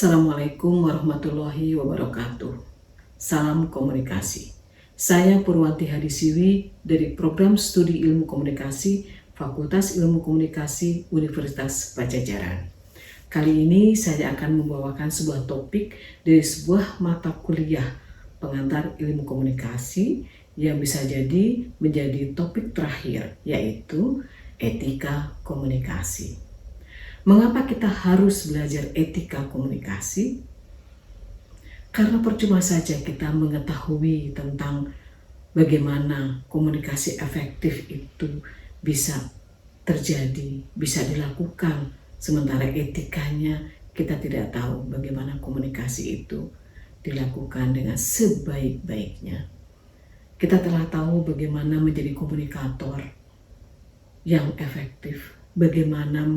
Assalamualaikum warahmatullahi wabarakatuh. Salam komunikasi. Saya Purwanti Hadisiwi dari Program Studi Ilmu Komunikasi Fakultas Ilmu Komunikasi Universitas Pajajaran. Kali ini saya akan membawakan sebuah topik dari sebuah mata kuliah pengantar ilmu komunikasi yang bisa jadi menjadi topik terakhir, yaitu etika komunikasi. Mengapa kita harus belajar etika komunikasi? Karena percuma saja kita mengetahui tentang bagaimana komunikasi efektif itu bisa terjadi, bisa dilakukan, sementara etikanya kita tidak tahu bagaimana komunikasi itu dilakukan dengan sebaik-baiknya. Kita telah tahu bagaimana menjadi komunikator yang efektif, bagaimana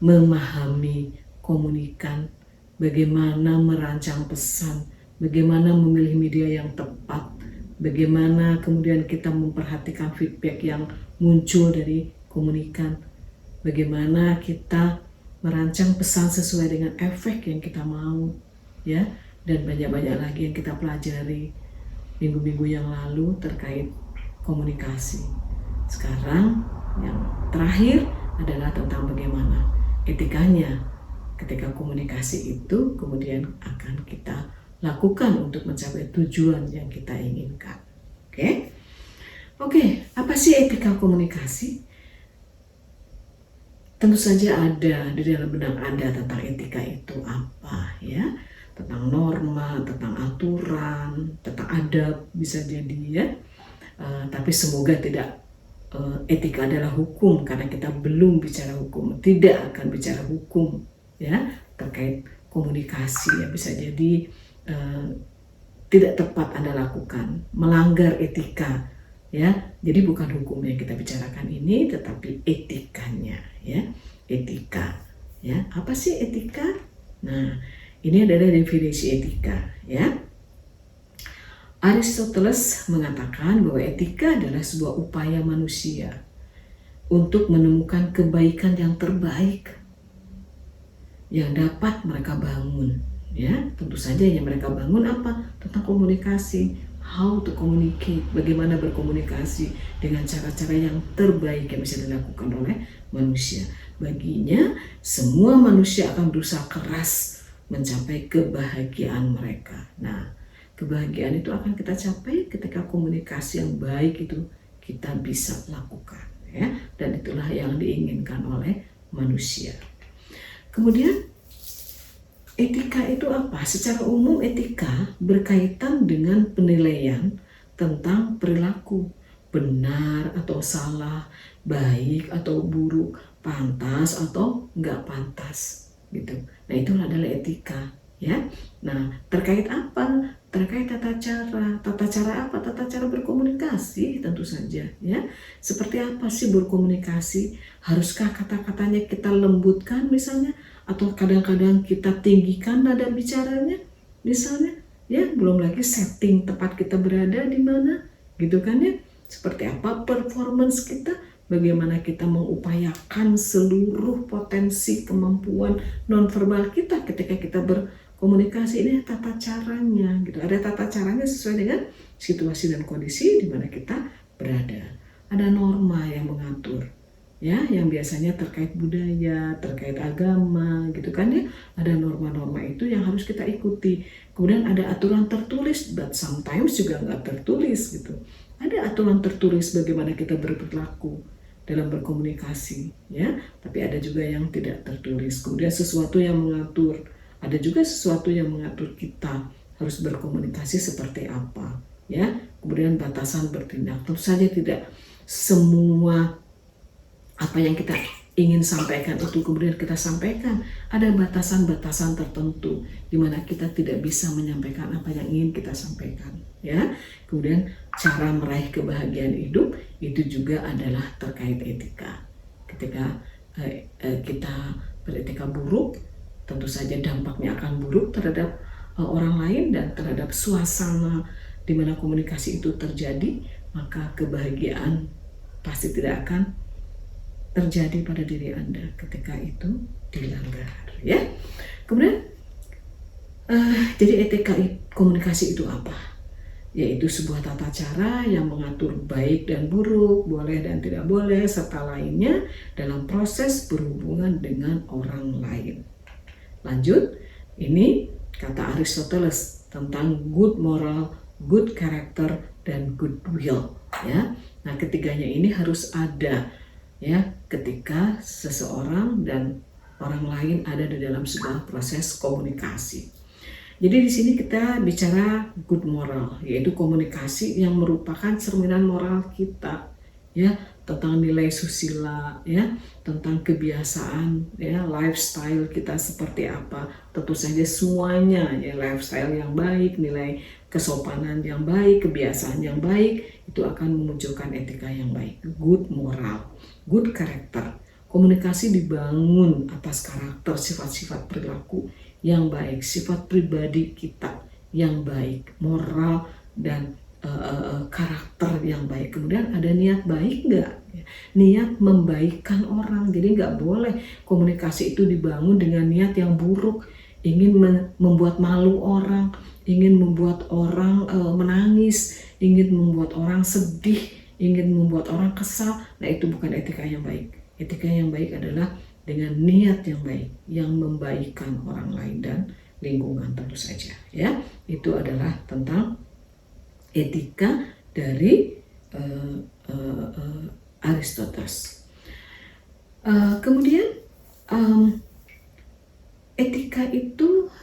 memahami komunikan, bagaimana merancang pesan, bagaimana memilih media yang tepat, bagaimana kemudian kita memperhatikan feedback yang muncul dari komunikan, bagaimana kita merancang pesan sesuai dengan efek yang kita mau, ya, dan banyak-banyak lagi yang kita pelajari minggu-minggu yang lalu terkait komunikasi. Sekarang yang terakhir adalah tentang bagaimana etikanya ketika komunikasi itu kemudian akan kita lakukan untuk mencapai tujuan yang kita inginkan. Oke, apa sih etika komunikasi? Tentu saja ada di dalam benak Anda tentang etika itu apa, ya, tentang norma, tentang aturan, tentang adab bisa jadi, ya. Tapi semoga tidak etika adalah hukum, karena kita belum bicara hukum, tidak akan bicara hukum, ya, terkait komunikasi, ya, bisa jadi tidak tepat Anda lakukan, melanggar etika, ya. Jadi bukan hukum yang kita bicarakan ini, tetapi etikanya, ya, etika, ya. Apa sih etika? Nah, ini adalah definisi etika, ya. Aristoteles mengatakan bahwa etika adalah sebuah upaya manusia untuk menemukan kebaikan yang terbaik yang dapat mereka bangun, ya. Tentu saja yang mereka bangun apa? Tentang komunikasi, how to communicate, bagaimana berkomunikasi dengan cara-cara yang terbaik yang bisa dilakukan oleh manusia. Baginya, semua manusia akan berusaha keras mencapai kebahagiaan mereka. Nah, kebahagiaan itu akan kita capai ketika komunikasi yang baik itu kita bisa lakukan, ya, dan itulah yang diinginkan oleh manusia. Kemudian etika itu apa? Secara umum etika berkaitan dengan penilaian tentang perilaku, benar atau salah, baik atau buruk, pantas atau enggak pantas, gitu. Nah, itu adalah etika, ya. Nah, terkait apa? Terkait tata cara. Tata cara apa? Tata cara berkomunikasi, tentu saja, ya. Seperti apa sih berkomunikasi? Haruskah kata-katanya kita lembutkan misalnya, atau kadang-kadang kita tinggikan nada bicaranya misalnya, ya. Belum lagi setting tempat kita berada di mana, gitu kan, ya. Seperti apa performance kita, bagaimana kita mengupayakan seluruh potensi kemampuan nonverbal kita ketika kita berkomunikasi. Ini tata caranya, gitu. Ada tata caranya sesuai dengan situasi dan kondisi di mana kita berada. Ada norma yang mengatur, ya, yang biasanya terkait budaya, terkait agama, gitu kan, ya. Ada norma-norma itu yang harus kita ikuti. Kemudian ada aturan tertulis, but sometimes juga nggak tertulis, gitu. Ada aturan tertulis bagaimana kita berperilaku dalam berkomunikasi, ya, tapi ada juga yang tidak tertulis. Kemudian sesuatu yang mengatur, ada juga sesuatu yang mengatur kita harus berkomunikasi seperti apa, ya. Kemudian batasan bertindak, tentu saja tidak semua apa yang kita ingin sampaikan itu kemudian kita sampaikan. Ada batasan-batasan tertentu di mana kita tidak bisa menyampaikan apa yang ingin kita sampaikan, ya. Kemudian cara meraih kebahagiaan hidup itu juga adalah terkait etika. Ketika kita beretika buruk, tentu saja dampaknya akan buruk terhadap orang lain dan terhadap suasana di mana komunikasi itu terjadi, maka kebahagiaan pasti tidak akan terjadi pada diri Anda ketika itu dilanggar, ya. Kemudian Jadi etika komunikasi itu apa? Yaitu sebuah tata cara yang mengatur baik dan buruk, boleh dan tidak boleh, serta lainnya dalam proses berhubungan dengan orang lain. Lanjut, ini kata Aristoteles tentang good moral, good character, dan goodwill. Ya, nah ketiganya ini harus ada ya ketika seseorang dan orang lain ada di dalam sebuah proses komunikasi. Jadi di sini kita bicara good moral, yaitu komunikasi yang merupakan cerminan moral kita, ya, tentang nilai susila, ya, tentang kebiasaan, ya, lifestyle kita seperti apa. Tentu saja semuanya, ya, lifestyle yang baik, nilai kesopanan yang baik, kebiasaan yang baik, itu akan memunculkan etika yang baik. Good moral, good character. Komunikasi dibangun atas karakter, sifat-sifat perilaku yang baik, sifat pribadi kita yang baik, moral dan karakter yang baik. Kemudian ada niat baik nggak? Niat membaikkan orang. Jadi nggak boleh komunikasi itu dibangun dengan niat yang buruk, ingin membuat malu orang, ingin membuat orang menangis, ingin membuat orang sedih, ingin membuat orang kesal. Nah, itu bukan etika yang baik. Etika yang baik adalah dengan niat yang baik, yang membaikkan orang lain dan lingkungan tentu saja. Ya, itu adalah tentang etika dari Aristoteles. Kemudian etika itu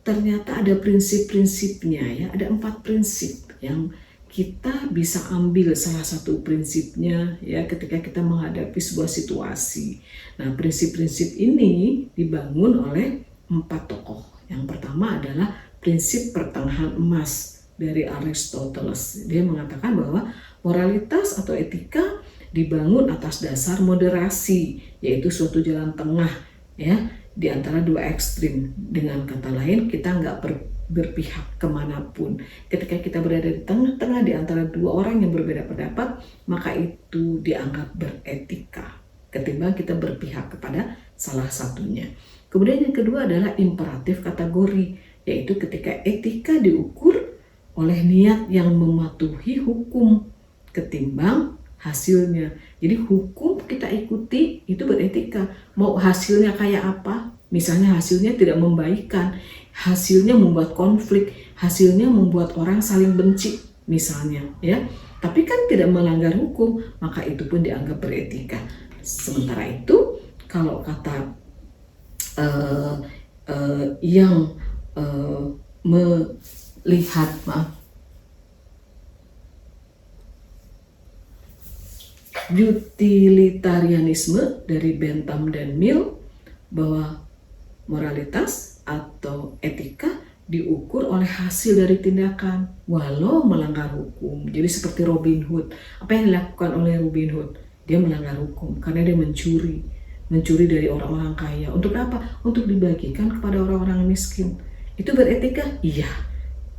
ternyata ada prinsip-prinsipnya, ya. Ada 4 prinsip yang kita bisa ambil salah satu prinsipnya, ya, ketika kita menghadapi sebuah situasi. Nah, prinsip-prinsip ini dibangun oleh 4 tokoh. Yang pertama adalah prinsip pertengahan emas dari Aristoteles. Dia mengatakan bahwa moralitas atau etika dibangun atas dasar moderasi, yaitu suatu jalan tengah, ya, di antara 2 ekstrim. Dengan kata lain, kita nggak berpihak kemanapun. Ketika kita berada di tengah-tengah di antara 2 orang yang berbeda pendapat, maka itu dianggap beretika ketimbang kita berpihak kepada salah satunya. Kemudian yang kedua adalah imperatif kategori, yaitu ketika etika diukur oleh niat yang mematuhi hukum ketimbang hasilnya. Jadi hukum kita ikuti itu beretika. Mau hasilnya kayak apa? Misalnya hasilnya tidak membaikkan, hasilnya membuat konflik, hasilnya membuat orang saling benci misalnya, ya. Tapi kan tidak melanggar hukum, maka itu pun dianggap beretika. Sementara itu, kalau kata yang melihat, utilitarianisme dari Bentham dan Mill, bahwa moralitas atau etika diukur oleh hasil dari tindakan walau melanggar hukum. Jadi seperti Robin Hood. Apa yang dilakukan oleh Robin Hood? Dia melanggar hukum karena dia mencuri dari orang-orang kaya. Untuk apa? Untuk dibagikan kepada orang-orang miskin. Itu beretika? Iya.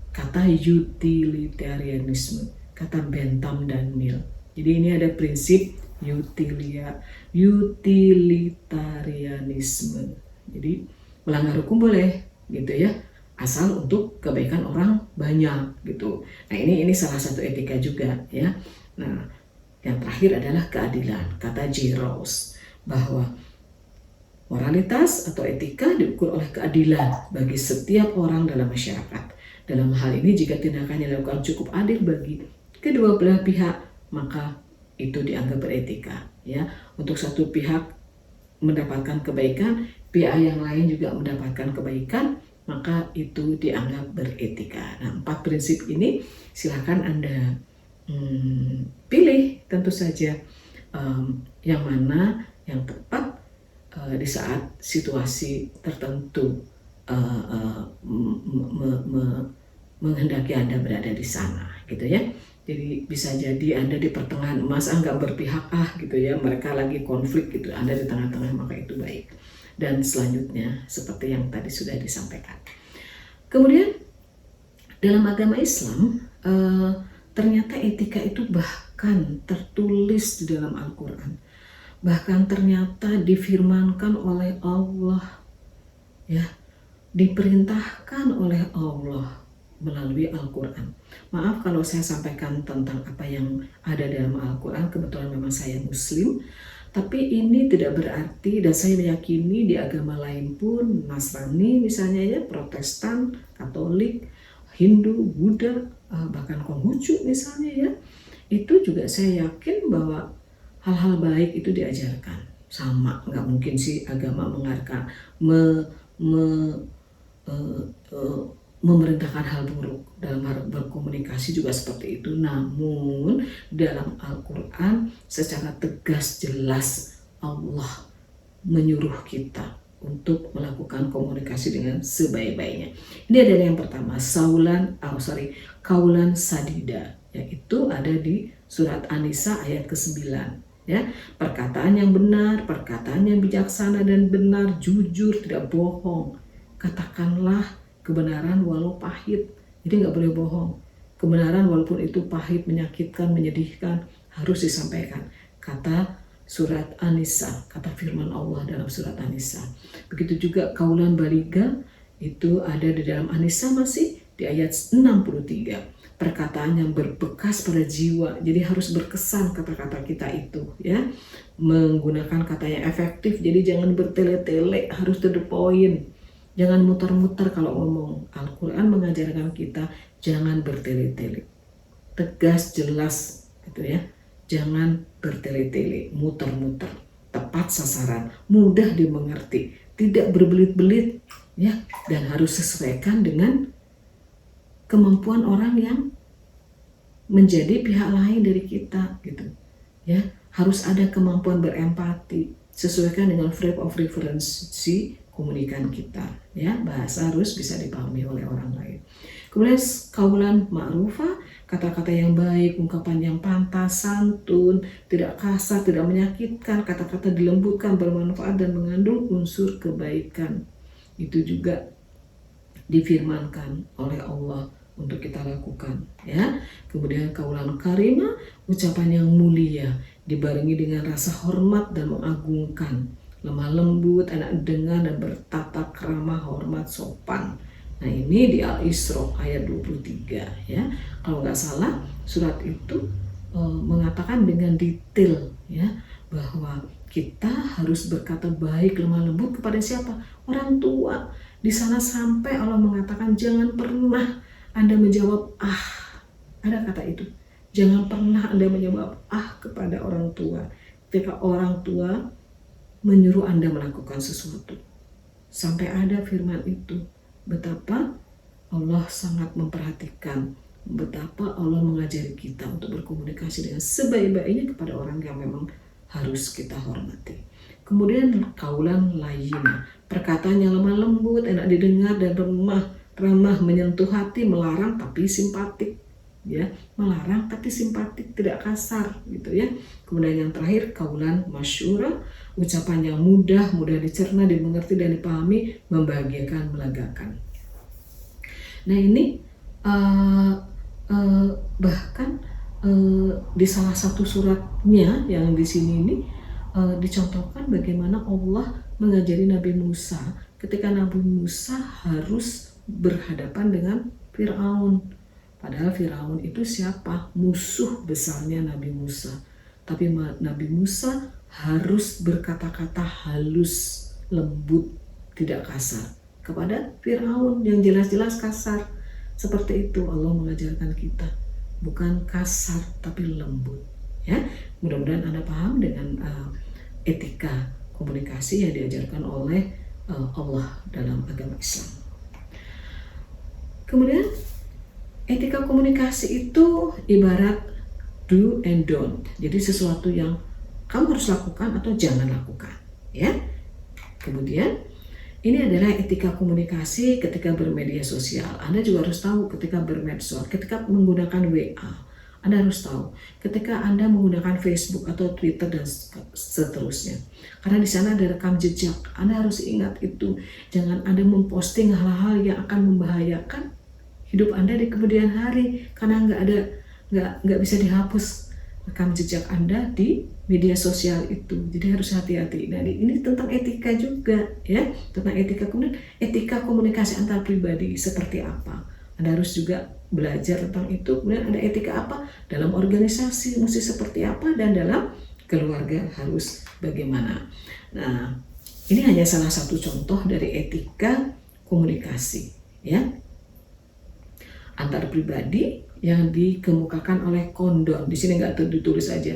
Kata utilitarianisme, kata Bentham dan Mill. Jadi ini ada prinsip utilitarianisme. Jadi melanggar hukum boleh, gitu ya, asal untuk kebaikan orang banyak, gitu. Nah, ini salah satu etika juga, ya. Nah, yang terakhir adalah keadilan. Kata J. Rawls bahwa moralitas atau etika diukur oleh keadilan bagi setiap orang dalam masyarakat. Dalam hal ini, jika tindakan yang dilakukan cukup adil bagi kedua belah pihak, maka itu dianggap beretika, ya. Untuk satu pihak mendapatkan kebaikan, pihak yang lain juga mendapatkan kebaikan, maka itu dianggap beretika. Nah, 4 prinsip ini silakan Anda pilih tentu saja yang mana yang tepat di saat situasi tertentu menghendaki Anda berada di sana, gitu ya. Jadi bisa jadi Anda di pertengahan emas, nggak berpihak gitu ya, mereka lagi konflik gitu, Anda di tengah-tengah, maka itu baik. Dan selanjutnya seperti yang tadi sudah disampaikan. Kemudian dalam agama Islam ternyata etika itu bahkan tertulis di dalam Al-Quran, bahkan ternyata difirmankan oleh Allah, ya, diperintahkan oleh Allah melalui Al-Quran. Maaf kalau saya sampaikan tentang apa yang ada dalam Al-Quran, kebetulan memang saya Muslim, tapi ini tidak berarti, dan saya meyakini di agama lain pun, Nasrani misalnya ya, Protestan, Katolik, Hindu, Buddha, bahkan Konghucu misalnya ya, itu juga saya yakin bahwa hal-hal baik itu diajarkan. Sama, nggak mungkin sih agama mengarahkan memerintahkan hal buruk. Dalam hal berkomunikasi juga seperti itu. Namun dalam Al-Quran secara tegas jelas Allah menyuruh kita untuk melakukan komunikasi dengan sebaik-baiknya. Ini adalah yang pertama, kaulan sadida, yaitu ada di surat An-Nisa ayat ke-9. Ya, perkataan yang benar, perkataan yang bijaksana dan benar, jujur, tidak bohong. Katakanlah kebenaran walau pahit. Jadi nggak boleh bohong. Kebenaran walaupun itu pahit, menyakitkan, menyedihkan, harus disampaikan. Kata surat An-Nisa, kata firman Allah dalam surat An-Nisa. Begitu juga kaulan baliga, itu ada di dalam An-Nisa masih di ayat 63. Perkataan yang berbekas pada jiwa, jadi harus berkesan kata-kata kita itu ya, menggunakan kata yang efektif, jadi jangan bertele-tele, harus to the point, jangan muter-muter kalau ngomong. Al-Quran mengajarkan kita jangan bertele-tele, tegas jelas gitu ya, jangan bertele-tele, muter-muter, tepat sasaran, mudah dimengerti, tidak berbelit-belit ya, dan harus sesuaikan dengan kemampuan orang yang menjadi pihak lain dari kita gitu ya. Harus ada kemampuan berempati, sesuaikan dengan frame of reference si komunikan kita ya. Bahasa harus bisa dipahami oleh orang lain. Kemudian kaulan ma'rufah, kata-kata yang baik, ungkapan yang pantas, santun, tidak kasar, tidak menyakitkan, kata-kata dilembutkan, bermanfaat dan mengandung unsur kebaikan. Itu juga difirmankan oleh Allah untuk kita lakukan ya. Kemudian kaulan karimah, ucapan yang mulia dibarengi dengan rasa hormat dan mengagungkan, lemah lembut, enak dengar dan bertata krama, hormat, sopan. Nah ini di Al-Isra ayat 23 ya. Kalau nggak salah surat itu mengatakan dengan detail ya, bahwa kita harus berkata baik, lemah lembut kepada siapa? Orang tua. Di sana sampai Allah mengatakan jangan pernah Anda menjawab ada kata itu. Jangan pernah Anda menjawab kepada orang tua ketika orang tua menyuruh Anda melakukan sesuatu. Sampai ada firman itu. Betapa Allah sangat memperhatikan, betapa Allah mengajari kita untuk berkomunikasi dengan sebaik-baiknya kepada orang yang memang harus kita hormati. Kemudian kaulan layyina, perkataan yang lemah lembut, enak didengar dan ramah, menyentuh hati, melarang tapi simpatik ya, melarang tapi simpatik, tidak kasar gitu ya. Kemudian yang terakhir kaulan masyura, ucapan yang mudah dicerna, dimengerti dan dipahami, membahagiakan, melegakan. Nah ini bahkan di salah satu suratnya yang di sini ini dicontohkan bagaimana Allah mengajari Nabi Musa ketika Nabi Musa harus berhadapan dengan Fir'aun. Padahal Fir'aun itu siapa? Musuh besarnya Nabi Musa. Tapi Nabi Musa harus berkata-kata halus, lembut, tidak kasar kepada Fir'aun yang jelas-jelas kasar. Seperti itu Allah mengajarkan kita, bukan kasar tapi lembut ya. Mudah-mudahan Anda paham dengan etika komunikasi yang diajarkan oleh Allah dalam agama Islam. Kemudian etika komunikasi itu ibarat do and don't. Jadi sesuatu yang kamu harus lakukan atau jangan lakukan ya. Kemudian ini adalah etika komunikasi ketika bermedia sosial. Anda juga harus tahu ketika bermedsos, ketika menggunakan WA. Anda harus tahu ketika Anda menggunakan Facebook atau Twitter dan seterusnya. Karena di sana ada rekam jejak. Anda harus ingat itu. Jangan Anda memposting hal-hal yang akan membahayakan hidup Anda di kemudian hari, karena nggak bisa dihapus rekam jejak Anda di media sosial itu. Jadi harus hati-hati. Nah, ini tentang etika juga ya, tentang etika. Kemudian etika komunikasi antar pribadi seperti apa? Anda harus juga belajar tentang itu. Kemudian ada etika apa? Dalam organisasi mesti seperti apa, dan dalam keluarga harus bagaimana. Nah, ini hanya salah satu contoh dari etika komunikasi ya antar pribadi yang dikemukakan oleh Condon. Di sini nggak ditulis aja,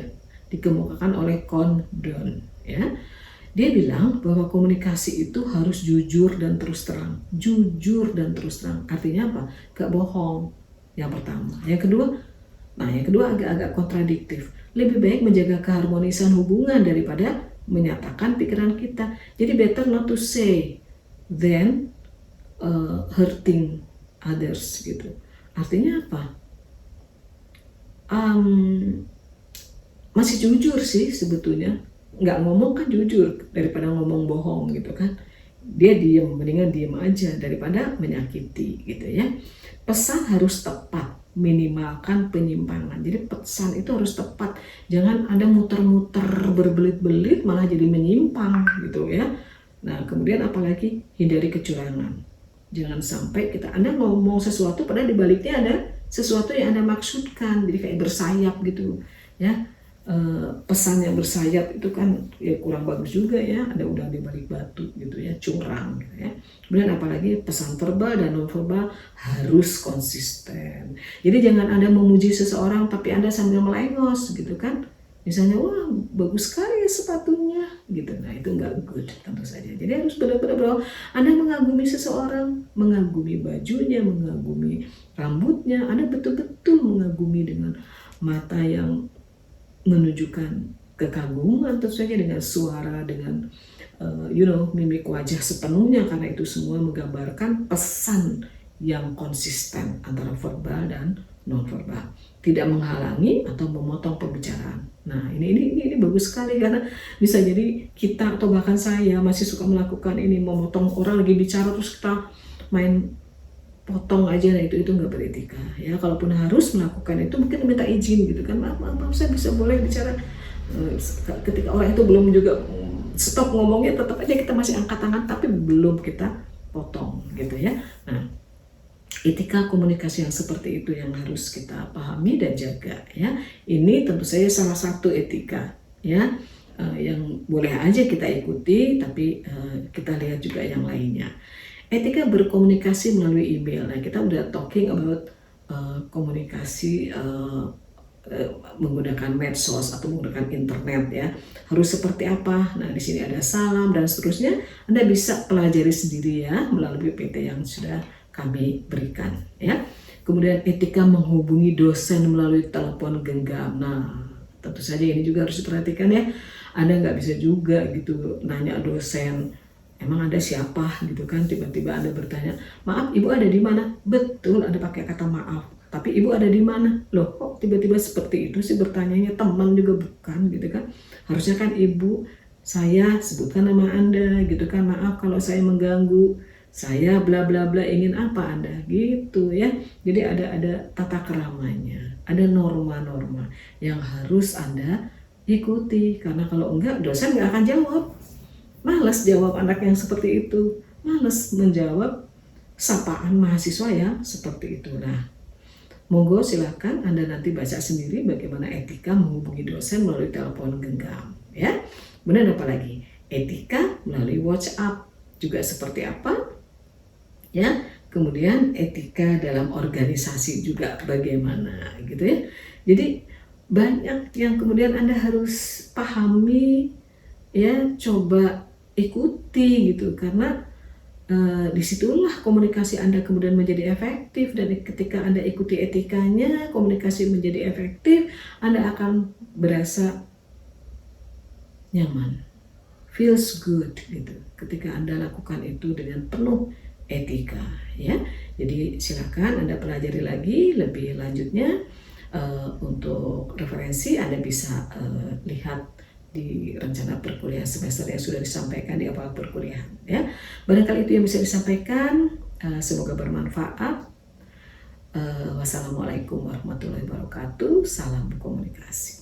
dikemukakan oleh Condon ya. Dia bilang bahwa komunikasi itu harus jujur dan terus terang. Jujur dan terus terang artinya apa? Gak bohong. Yang pertama. Yang kedua agak-agak kontradiktif. Lebih baik menjaga keharmonisan hubungan daripada menyatakan pikiran kita. Jadi better not to say than hurting others gitu. Artinya apa? Masih jujur sih sebetulnya. Nggak ngomong kan jujur daripada ngomong bohong gitu kan. Dia diam, mendingan diam aja daripada menyakiti gitu ya. Pesan harus tepat, minimalkan penyimpangan. Jadi pesan itu harus tepat. Jangan ada muter-muter berbelit-belit malah jadi menyimpang gitu ya. Nah, kemudian apalagi hindari kecurangan. Jangan sampai Anda ngomong sesuatu padahal di baliknya ada sesuatu yang Anda maksudkan. Jadi kayak bersayap gitu ya. Pesan yang bersayap itu kan ya kurang bagus juga ya, ada udang di balik batu gitu ya, curang gitu ya. Kemudian apalagi pesan verbal dan non verbal harus konsisten. Jadi jangan Anda memuji seseorang tapi Anda sambil melengos gitu kan. Misalnya, wah bagus sekali ya sepatunya gitu. Nah itu nggak good tentu saja. Jadi harus benar-benar bahwa Anda mengagumi seseorang, mengagumi bajunya, mengagumi rambutnya, Anda betul-betul mengagumi dengan mata yang menunjukkan kekaguman, tentu saja dengan suara, dengan mimik wajah sepenuhnya, karena itu semua menggambarkan pesan yang konsisten antara verbal dan non-verbal, tidak menghalangi atau memotong pembicaraan. Nah ini bagus sekali karena bisa jadi kita atau bahkan saya masih suka melakukan ini, memotong orang lagi bicara terus kita main potong aja. Nah itu nggak beretika ya. Kalaupun harus melakukan itu mungkin minta izin gitu kan, maaf saya bisa boleh bicara. Ketika orang itu belum juga stop ngomongnya, tetap aja kita masih angkat tangan tapi belum kita potong gitu ya. Nah etika komunikasi yang seperti itu yang harus kita pahami dan jaga ya. Ini tentu saja salah satu etika ya, yang boleh aja kita ikuti, tapi kita lihat juga yang lainnya. Etika berkomunikasi melalui email. Nah, kita udah talking about komunikasi menggunakan medsos atau menggunakan internet ya. Harus seperti apa? Nah, di sini ada salam dan seterusnya. Anda bisa pelajari sendiri ya melalui PT yang sudah kami berikan ya. Kemudian etika menghubungi dosen melalui telepon genggam. Nah, tentu saja ini juga harus diperhatikan ya. Anda nggak bisa juga gitu nanya dosen, emang Anda siapa gitu kan, tiba-tiba Anda bertanya, maaf Ibu ada di mana? Betul Anda pakai kata maaf, tapi Ibu ada di mana? Loh kok tiba-tiba seperti itu sih bertanyanya, teman juga bukan gitu kan. Harusnya kan Ibu, saya sebutkan nama Anda gitu kan, maaf kalau saya mengganggu, saya bla bla bla, ingin apa Anda gitu ya. Jadi ada tata keramanya, ada norma-norma yang harus Anda ikuti, karena kalau enggak dosen nggak akan jawab. Males jawab anak yang seperti itu, males menjawab sapaan mahasiswa yang seperti itu. Nah, monggo silakan Anda nanti baca sendiri bagaimana etika menghubungi dosen melalui telepon genggam ya. Kemudian apa lagi? Etika melalui WhatsApp juga seperti apa ya. Kemudian etika dalam organisasi juga bagaimana gitu ya. Jadi banyak yang kemudian Anda harus pahami ya, coba ikuti gitu, karena disitulah komunikasi Anda kemudian menjadi efektif. Dan ketika Anda ikuti etikanya, komunikasi menjadi efektif, Anda akan berasa nyaman, feels good gitu ketika Anda lakukan itu dengan penuh etika ya. Jadi silakan Anda pelajari lagi lebih lanjutnya. Untuk referensi Anda bisa lihat di rencana perkuliahan semester yang sudah disampaikan di awal perkuliahan ya. Barangkali itu yang bisa disampaikan, semoga bermanfaat. Wassalamualaikum warahmatullahi wabarakatuh. Salam komunikasi.